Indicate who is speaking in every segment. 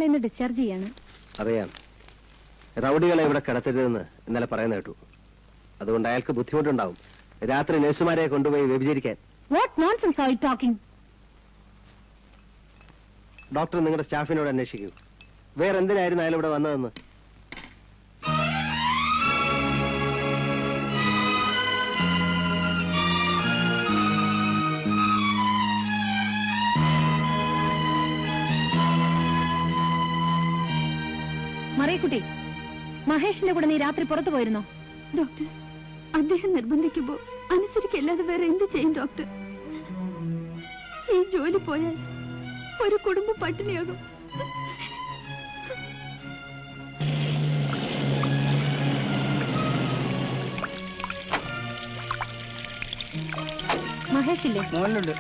Speaker 1: അയാളെ ഇന്ന് ഡിസ്ചാർജ് ചെയ്യാണ്.
Speaker 2: അറിയാം, റൗഡികളെ ഇവിടെ കിടത്തരുതെന്ന് ഇന്നലെ പറയുന്ന കേട്ടു. അതുകൊണ്ട് അയാൾക്ക് ബുദ്ധിമുട്ടുണ്ടാവും രാത്രി നഴ്സുമാരെ കൊണ്ടുപോയി വ്യഭിചരിക്കാൻ.
Speaker 1: What nonsense are you talking?
Speaker 2: Doctor നിങ്ങളുടെ സ്റ്റാഫിനോട് അന്വേഷിക്കൂ, വേറെ എന്തിനായിരുന്നു അയാൾ ഇവിടെ വന്നതെന്ന്.
Speaker 1: മറിയക്കുട്ടി, മഹേഷിന്റെ കൂടെ നീ രാത്രി പുറത്തു പോയിരുന്നോ?
Speaker 3: ഡോക്ടർ, അദ്ദേഹം നിർബന്ധിക്കുമ്പോ അനുസരിക്കല്ലാതെ വേറെ എന്ത് ചെയ്യും ഡോക്ടർ? ഈ ജോലി പോയാൽ ഒരു കുടുംബം പട്ടിണിയാകും.
Speaker 1: മഹേഷില്ലേ?
Speaker 4: മോനുണ്ട്.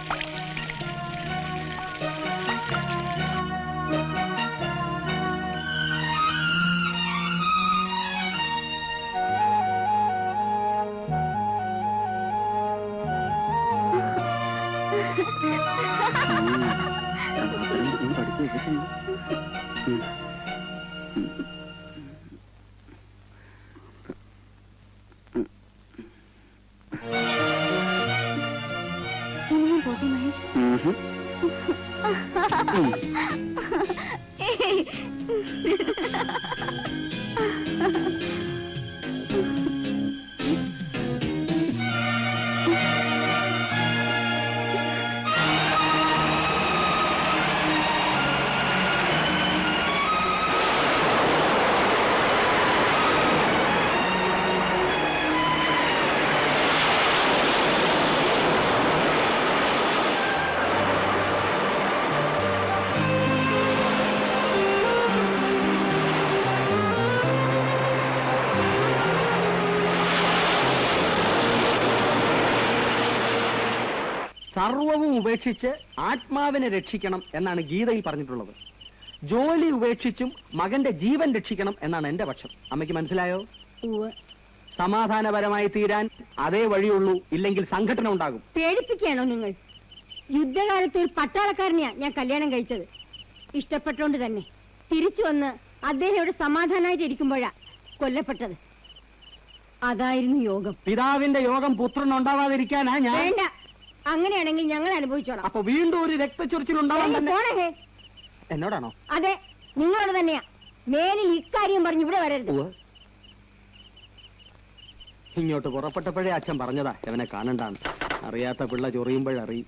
Speaker 4: സർവവും ഉപേക്ഷിച്ച് ആത്മാവിനെ രക്ഷിക്കണം എന്നാണ് ഗീതയിൽ പറഞ്ഞിട്ടുള്ളത്. ജോലി ഉപേക്ഷിച്ചും മകന്റെ ജീവൻ രക്ഷിക്കണം എന്നാണ് എന്റെ പക്ഷം. അമ്മയ്ക്ക് മനസ്സിലായോ? സമാധാനപരമായി തീരാൻ അതേ വഴിയുള്ളൂ, ഇല്ലെങ്കിൽ സംഘടന ഉണ്ടാകും.
Speaker 1: പേടിപ്പിക്കുകയാണോ നിങ്ങൾ? യുദ്ധകാലത്ത് ഒരു പട്ടാളക്കാരനെയാ ഞാൻ കല്യാണം കഴിച്ചത്. ഇഷ്ടപ്പെട്ടോണ്ട് തന്നെ തിരിച്ചു വന്ന് അദ്ദേഹം ഇവിടെ സമാധാനമായിട്ട് ഇരിക്കുമ്പോഴാ കൊല്ലപ്പെട്ടത്. അതായിരുന്നു യോഗം.
Speaker 4: പിതാവിന്റെ യോഗം പുത്രൻ ഉണ്ടാവാതിരിക്കാനാ ഞാൻ.
Speaker 1: വേണ്ട, അങ്ങനെയാണെങ്കിൽ ഞങ്ങൾ അനുഭവിച്ചോളാം.
Speaker 4: അപ്പൊ വീണ്ടും ഒരു രക്തച്ചൊരിച്ചിലുണ്ടാവാൻ തന്നെ എന്നോടാണോ?
Speaker 1: അതെ, നിങ്ങളോട് തന്നെയാ. മേലിൽ ഇക്കാര്യം പറഞ്ഞു ഇവിടെ വരരുത്.
Speaker 4: ഇങ്ങോട്ട് പുറപ്പെട്ടപ്പോഴേ അച്ഛൻ പറഞ്ഞതാ ഇവനെ കാണണ്ടാണ്. അറിയാത്ത പിള്ള ചൊറിയുമ്പോഴറിയും.